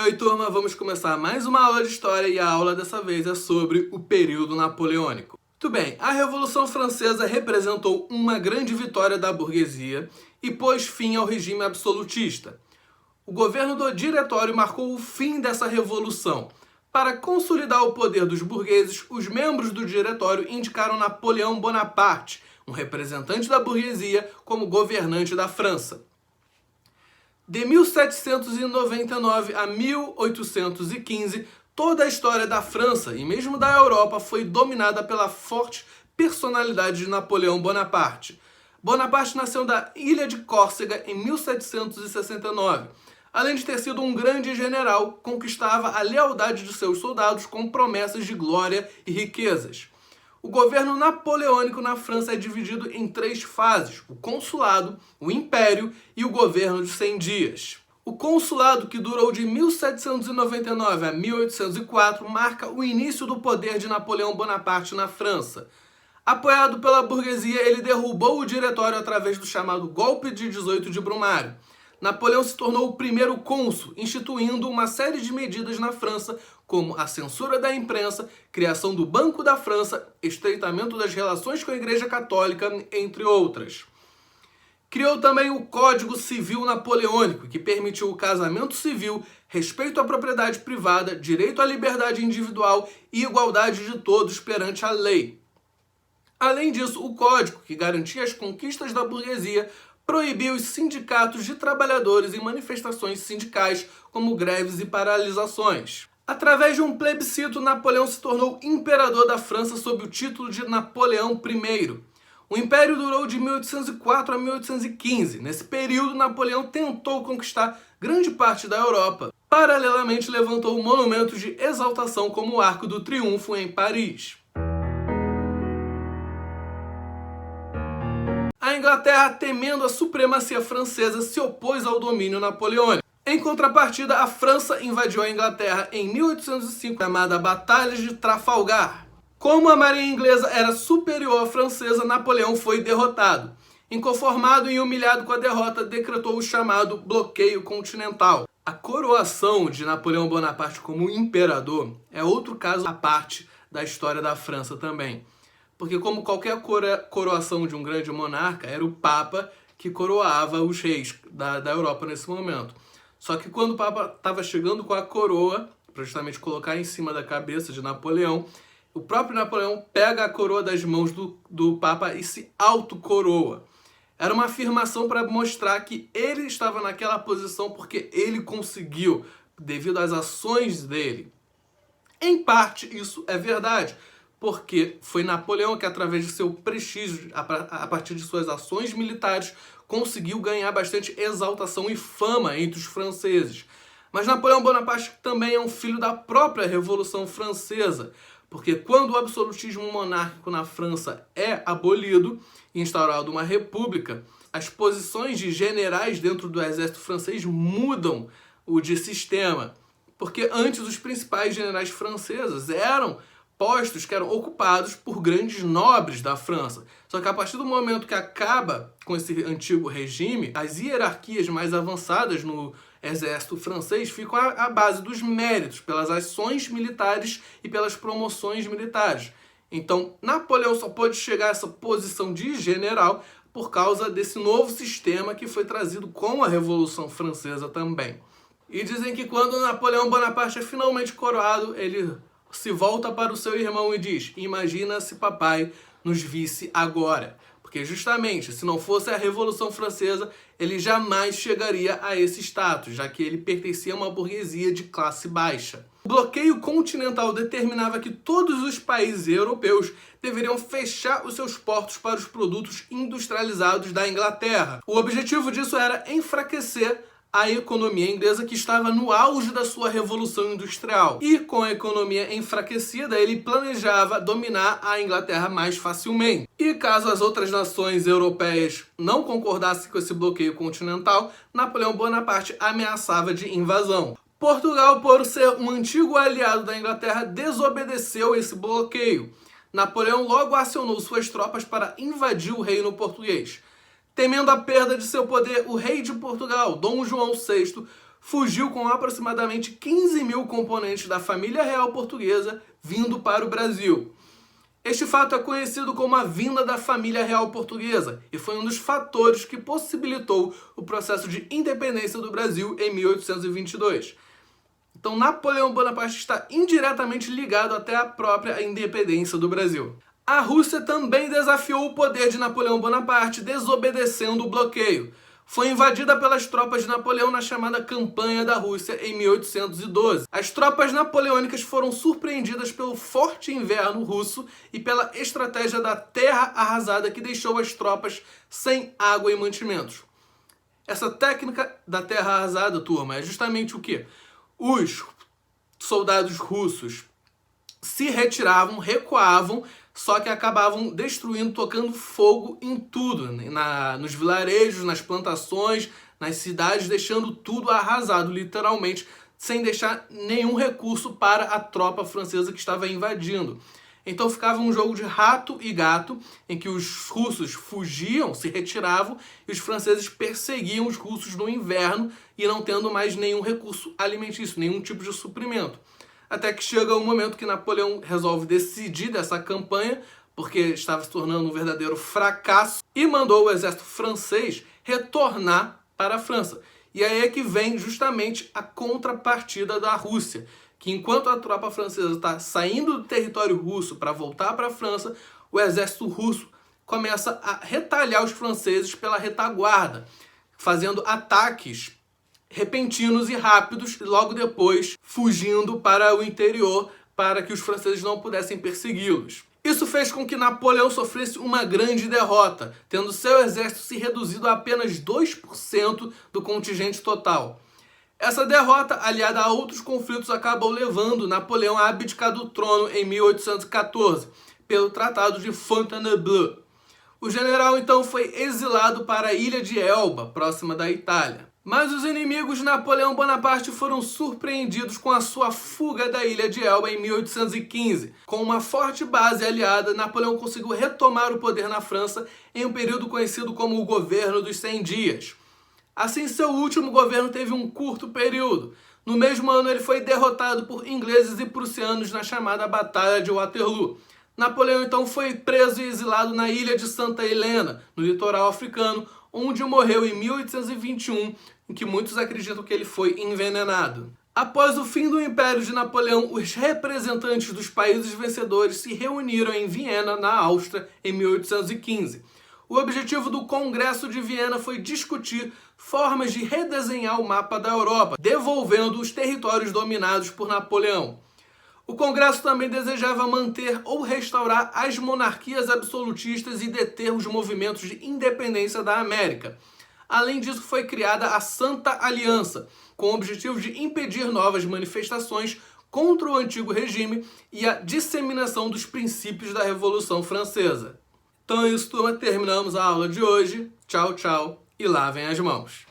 Oi, turma, vamos começar mais uma aula de história e a aula dessa vez é sobre o período napoleônico. Muito bem, a Revolução Francesa representou uma grande vitória da burguesia e pôs fim ao regime absolutista. O governo do Diretório marcou o fim dessa revolução. Para consolidar o poder dos burgueses, os membros do Diretório indicaram Napoleão Bonaparte, um representante da burguesia, como governante da França. De 1799 a 1815, toda a história da França e mesmo da Europa foi dominada pela forte personalidade de Napoleão Bonaparte. Bonaparte nasceu da ilha de Córcega em 1769. Além de ter sido um grande general, conquistava a lealdade de seus soldados com promessas de glória e riquezas. O governo napoleônico na França é dividido em 3 fases: o consulado, o império e o governo de 100 dias. O consulado, que durou de 1799 a 1804, marca o início do poder de Napoleão Bonaparte na França. Apoiado pela burguesia, ele derrubou o Diretório através do chamado Golpe de 18 de Brumário. Napoleão se tornou o primeiro cônsul, instituindo uma série de medidas na França, como a censura da imprensa, criação do Banco da França, estreitamento das relações com a Igreja Católica, entre outras. Criou também o Código Civil Napoleônico, que permitiu o casamento civil, respeito à propriedade privada, direito à liberdade individual e igualdade de todos perante a lei. Além disso, o Código, que garantia as conquistas da burguesia, proibiu os sindicatos de trabalhadores em manifestações sindicais, como greves e paralisações. Através de um plebiscito, Napoleão se tornou imperador da França sob o título de Napoleão I. O império durou de 1804 a 1815. Nesse período, Napoleão tentou conquistar grande parte da Europa. Paralelamente, levantou monumentos de exaltação como o Arco do Triunfo em Paris. A Inglaterra, temendo a supremacia francesa, se opôs ao domínio napoleônico. Em contrapartida, a França invadiu a Inglaterra em 1805, chamada Batalha de Trafalgar. Como a marinha inglesa era superior à francesa, Napoleão foi derrotado. Inconformado e humilhado com a derrota, decretou o chamado Bloqueio Continental. A coroação de Napoleão Bonaparte como imperador é outro caso à parte da história da França também. Porque como qualquer coroação de um grande monarca, era o Papa que coroava os reis da Europa nesse momento. Só que quando o Papa estava chegando com a coroa, para justamente colocar em cima da cabeça de Napoleão, o próprio Napoleão pega a coroa das mãos do Papa e se autocoroa. Era uma afirmação para mostrar que ele estava naquela posição porque ele conseguiu, devido às ações dele. Em parte, isso é verdade, porque foi Napoleão que, através de seu prestígio, a partir de suas ações militares, conseguiu ganhar bastante exaltação e fama entre os franceses. Mas Napoleão Bonaparte também é um filho da própria Revolução Francesa, porque quando o absolutismo monárquico na França é abolido e instaurado uma república, as posições de generais dentro do exército francês mudam de sistema, porque antes os principais generais franceses eram postos que eram ocupados por grandes nobres da França. Só que a partir do momento que acaba com esse antigo regime, as hierarquias mais avançadas no exército francês ficam à base dos méritos, pelas ações militares e pelas promoções militares. Então, Napoleão só pôde chegar a essa posição de general por causa desse novo sistema que foi trazido com a Revolução Francesa também. E dizem que quando Napoleão Bonaparte é finalmente coroado, ele se volta para o seu irmão e diz: imagina se papai nos visse agora. Porque justamente, se não fosse a Revolução Francesa, ele jamais chegaria a esse status, já que ele pertencia a uma burguesia de classe baixa. O bloqueio continental determinava que todos os países europeus deveriam fechar os seus portos para os produtos industrializados da Inglaterra. O objetivo disso era enfraquecer a economia inglesa, que estava no auge da sua revolução industrial. E com a economia enfraquecida, ele planejava dominar a Inglaterra mais facilmente. E caso as outras nações europeias não concordassem com esse bloqueio continental, Napoleão Bonaparte ameaçava de invasão. Portugal, por ser um antigo aliado da Inglaterra, desobedeceu esse bloqueio. Napoleão logo acionou suas tropas para invadir o reino português. Temendo a perda de seu poder, o rei de Portugal, Dom João VI, fugiu com aproximadamente 15 mil componentes da família real portuguesa vindo para o Brasil. Este fato é conhecido como a vinda da família real portuguesa e foi um dos fatores que possibilitou o processo de independência do Brasil em 1822. Então, Napoleão Bonaparte está indiretamente ligado até à própria independência do Brasil. A Rússia também desafiou o poder de Napoleão Bonaparte, desobedecendo o bloqueio. Foi invadida pelas tropas de Napoleão na chamada Campanha da Rússia em 1812. As tropas napoleônicas foram surpreendidas pelo forte inverno russo e pela estratégia da terra arrasada que deixou as tropas sem água e mantimentos. Essa técnica da terra arrasada, turma, é justamente o quê? Os soldados russos se retiravam, recuavam, só que acabavam destruindo, tocando fogo em tudo, nos vilarejos, nas plantações, nas cidades, deixando tudo arrasado, literalmente, sem deixar nenhum recurso para a tropa francesa que estava invadindo. Então ficava um jogo de rato e gato, em que os russos fugiam, se retiravam, e os franceses perseguiam os russos no inverno, e não tendo mais nenhum recurso alimentício, nenhum tipo de suprimento. Até que chega um momento que Napoleão resolve decidir dessa campanha, porque estava se tornando um verdadeiro fracasso, e mandou o exército francês retornar para a França. E aí é que vem justamente a contrapartida da Rússia, que enquanto a tropa francesa está saindo do território russo para voltar para a França, o exército russo começa a retalhar os franceses pela retaguarda, fazendo ataques repentinos e rápidos, e logo depois fugindo para o interior para que os franceses não pudessem persegui-los. Isso fez com que Napoleão sofresse uma grande derrota, tendo seu exército se reduzido a apenas 2% do contingente total. Essa derrota, aliada a outros conflitos, acabou levando Napoleão a abdicar do trono em 1814, pelo Tratado de Fontainebleau. O general então foi exilado para a ilha de Elba, próxima da Itália. Mas os inimigos de Napoleão Bonaparte foram surpreendidos com a sua fuga da ilha de Elba em 1815. Com uma forte base aliada, Napoleão conseguiu retomar o poder na França em um período conhecido como o Governo dos 100 Dias. Assim, seu último governo teve um curto período. No mesmo ano, ele foi derrotado por ingleses e prussianos na chamada Batalha de Waterloo. Napoleão então foi preso e exilado na ilha de Santa Helena, no litoral africano, onde morreu em 1821, em que muitos acreditam que ele foi envenenado. Após o fim do Império de Napoleão, os representantes dos países vencedores se reuniram em Viena, na Áustria, em 1815. O objetivo do Congresso de Viena foi discutir formas de redesenhar o mapa da Europa, devolvendo os territórios dominados por Napoleão. O Congresso também desejava manter ou restaurar as monarquias absolutistas e deter os movimentos de independência da América. Além disso, foi criada a Santa Aliança, com o objetivo de impedir novas manifestações contra o antigo regime e a disseminação dos princípios da Revolução Francesa. Então é isso, turma. Terminamos a aula de hoje. Tchau, tchau e lavem as mãos.